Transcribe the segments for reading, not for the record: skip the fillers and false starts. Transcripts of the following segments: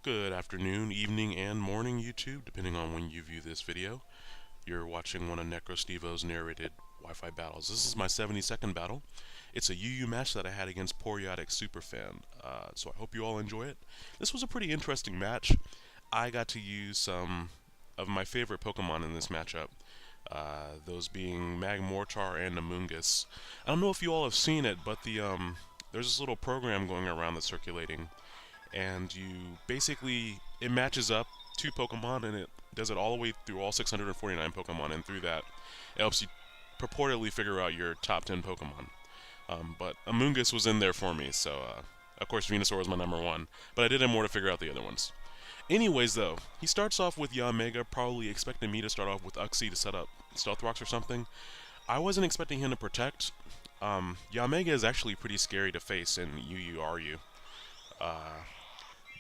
Good afternoon, evening, and morning, YouTube, depending on when you view this video. You're watching one of Necrostevo's narrated Wi-Fi battles. This is my 72nd battle. It's a UU match that I had against Poreoticssuperfan, so I hope you all enjoy it. This was a pretty interesting match. I got to use some of my favorite Pokemon in this matchup, those being Magmortar and Amoonguss. I don't know if you all have seen it, but there's this little program going around that's circulating, and it matches up two Pokemon, and it does it all the way through all 649 Pokemon, and through that it helps you purportedly figure out your top 10 Pokemon. But Amoonguss was in there for me, so of course Venusaur was my number one, but I did have more to figure out the other ones. Anyways, though, he starts off with Yanmega, probably expecting me to start off with Uxie to set up Stealth Rocks or something. I wasn't expecting him to protect. Yanmega is actually pretty scary to face in UURU.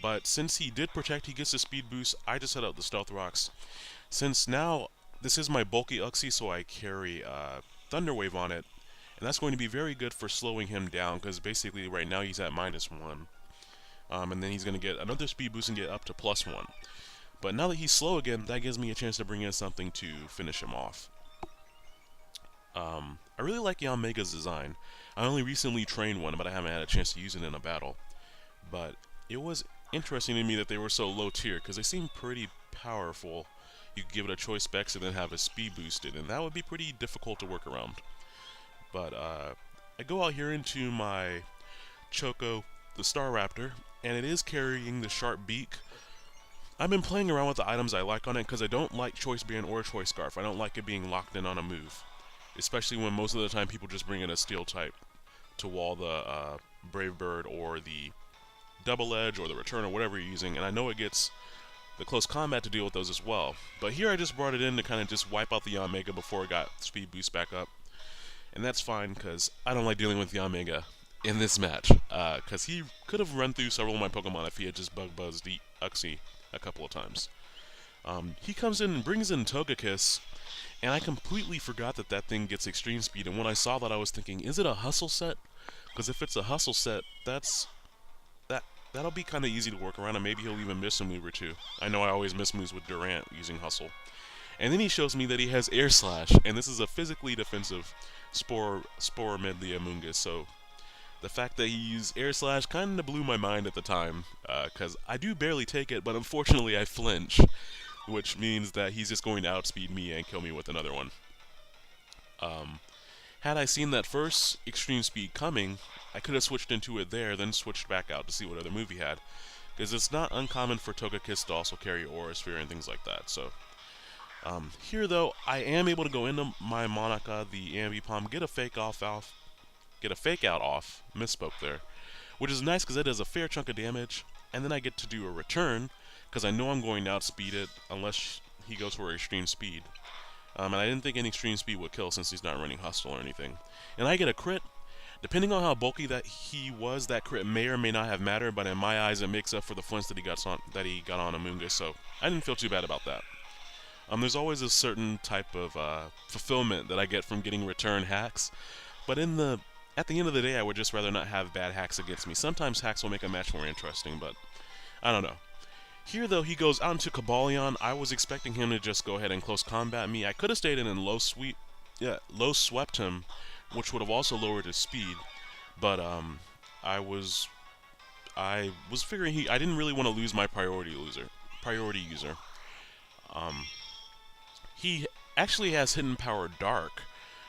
But since he did protect, he gets a speed boost. I just set up the Stealth Rocks. Since now this is my bulky Uxie, so I carry Thunder Wave on it, and that's going to be very good for slowing him down, because basically right now he's at -1. And then he's going to get another speed boost and get up to +1. But now that he's slow again, that gives me a chance to bring in something to finish him off. I really like Yanmega's design. I only recently trained one, but I haven't had a chance to use it in a battle. But it was interesting to me that they were so low tier, because they seem pretty powerful. You could give it a choice specs and then have a speed boosted, and that would be pretty difficult to work around. But I go out here into my Choco, the Staraptor, and it is carrying the Sharp Beak. I've been playing around with the items I like on it, because I don't like Choice Band or Choice Scarf. I don't like it being locked in on a move, especially when most of the time people just bring in a Steel type to wall the Brave Bird or the Double Edge or the Return or whatever you're using, and I know it gets the close combat to deal with those as well. But here I just brought it in to kind of just wipe out the Yanmega before it got speed boost back up, and that's fine, because I don't like dealing with Yanmega in this match, because he could have run through several of my Pokemon if he had just bug buzzed the Uxie a couple of times. He comes in and brings in Togekiss, and I completely forgot that that thing gets extreme speed, and when I saw that I was thinking, is it a hustle set? Because if it's a hustle set, that'll be kind of easy to work around, and maybe he'll even miss a move or two. I know I always miss moves with Durant using hustle. And then he shows me that he has Air Slash, and this is a physically defensive Spore Medley Amoonguss, so the fact that he used Air Slash kind of blew my mind at the time, because I do barely take it, but unfortunately I flinch, which means that he's just going to outspeed me and kill me with another one. Had I seen that first extreme speed coming, I could have switched into it there, then switched back out to see what other move he had, because it's not uncommon for Togekiss to also carry Aura Sphere and things like that. So here though, I am able to go into my Monica, the Ambipom, get a fake out off, misspoke there, which is nice because it does a fair chunk of damage, and then I get to do a return, because I know I'm going to outspeed it unless he goes for extreme speed. And I didn't think any extreme speed would kill since he's not running hustle or anything. And I get a crit. Depending on how bulky that he was, that crit may or may not have mattered, but in my eyes it makes up for the flinch that he got on Amoonguss, so I didn't feel too bad about that. There's always a certain type of fulfillment that I get from getting return hacks, but at the end of the day I would just rather not have bad hacks against me. Sometimes hacks will make a match more interesting, but I don't know. Here though, he goes out into Cobalion. I was expecting him to just go ahead and close combat me. I could have stayed in and low swept him, which would have also lowered his speed, but I was figuring I didn't really want to lose my priority user. He actually has hidden power Dark,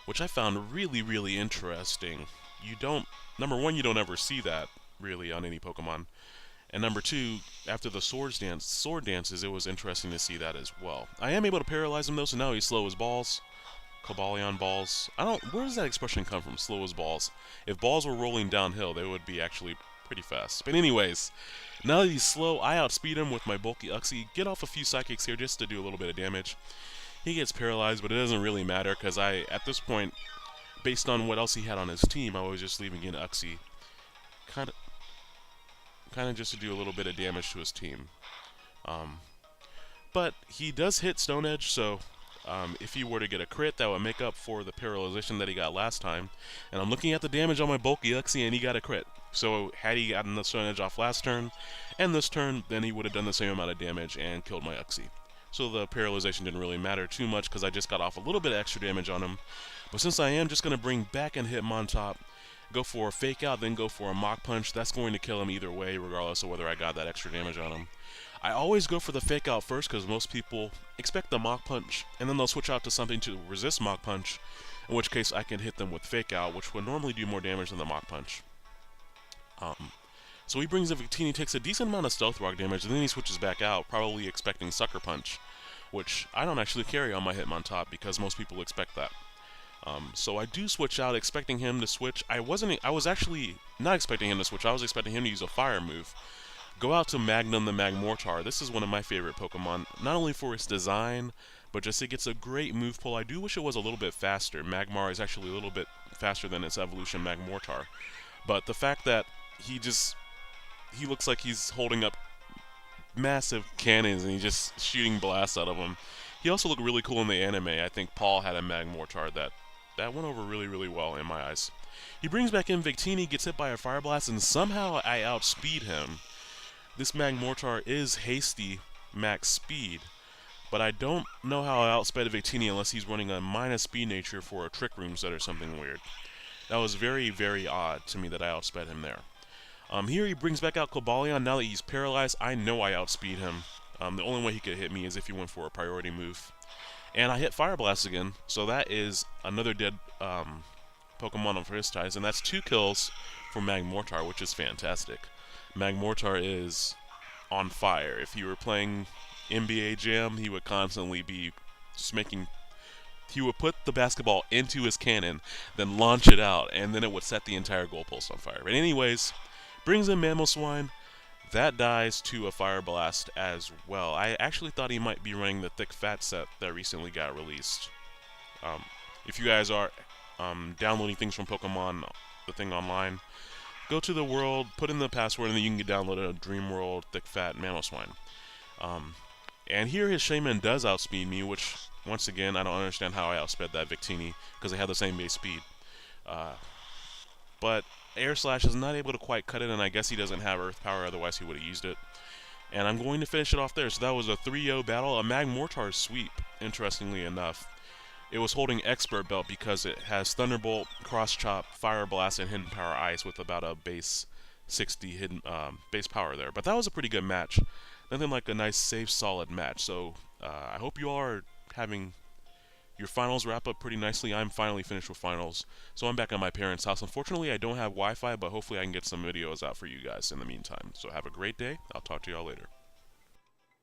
which I found really interesting. Number one, you don't ever see that really on any Pokemon, and number two, after the sword dances, it was interesting to see that as well. I am able to paralyze him though, so now he's slow as balls. Cobalion balls. Where does that expression come from, slow as balls? If balls were rolling downhill, they would be actually pretty fast. But anyways, now that he's slow, I outspeed him with my bulky Uxie, get off a few psychics here just to do a little bit of damage. He gets paralyzed, but it doesn't really matter, because at this point, based on what else he had on his team, I was just leaving in Uxie, kind of just to do a little bit of damage to his team. But he does hit Stone Edge, so If he were to get a crit, that would make up for the paralyzation that he got last time. And I'm looking at the damage on my bulky Uxie, and he got a crit. So had he gotten the Stone Edge off last turn, and this turn, then he would have done the same amount of damage and killed my Uxie. So the paralyzation didn't really matter too much because I just got off a little bit of extra damage on him. But since I am just going to bring back and hit him on top, go for a fake out, then go for a Mach Punch, that's going to kill him either way, regardless of whether I got that extra damage on him. I always go for the fake out first because most people expect the Mach Punch, and then they'll switch out to something to resist Mach Punch, in which case I can hit them with fake out, which would normally do more damage than the Mach Punch. So he brings a Victini, takes a decent amount of Stealth Rock damage, and then he switches back out, probably expecting Sucker Punch, which I don't actually carry on my Hitmontop because most people expect that. So I do switch out, expecting him to switch. I was actually not expecting him to switch. I was expecting him to use a fire move. Go out to Magnum the Magmortar. This is one of my favorite Pokemon, not only for its design, but just it gets a great move pull. I do wish it was a little bit faster. Magmar is actually a little bit faster than its evolution Magmortar. But the fact that he looks like he's holding up massive cannons and he's just shooting blasts out of them. He also looked really cool in the anime. I think Paul had a Magmortar that went over really, really well in my eyes. He brings back in Victini, gets hit by a Fire Blast, and somehow I outspeed him. This Magmortar is hasty max speed, but I don't know how I outsped Victini unless he's running a minus speed nature for a Trick Room set or something weird. That was very, very odd to me that I outsped him there. Here he brings back out Cobalion. Now that he's paralyzed, I know I outspeed him. The only way he could hit me is if he went for a priority move. And I hit Fire Blast again, so that is another dead Pokemon for his ties, and that's 2 kills for Magmortar, which is fantastic. Magmortar is on fire. If he were playing NBA Jam, he would constantly be just making... He would put the basketball into his cannon, then launch it out, and then it would set the entire goalpost on fire. But anyways, brings in Mamoswine. That dies to a Fire Blast as well. I actually thought he might be running the Thick Fat set that recently got released. If you guys are downloading things from Pokemon, the thing online, go to the world, put in the password, and then you can download a Dream World Thick Fat Mamoswine. And here his Shaman does outspeed me, which, once again, I don't understand how I outsped that Victini, because they have the same base speed. But Air Slash is not able to quite cut it, and I guess he doesn't have Earth Power, otherwise he would have used it. And I'm going to finish it off there. So that was a 3-0 battle, a Magmortar sweep, interestingly enough. It was holding Expert Belt because it has Thunderbolt, Cross Chop, Fire Blast, and Hidden Power Ice with about a base 60 hidden base power there. But that was a pretty good match. Nothing like a nice, safe, solid match. So I hope you all are having your finals wrap up pretty nicely. I'm finally finished with finals, so I'm back at my parents' house. Unfortunately, I don't have Wi-Fi, but hopefully I can get some videos out for you guys in the meantime. So have a great day. I'll talk to y'all later.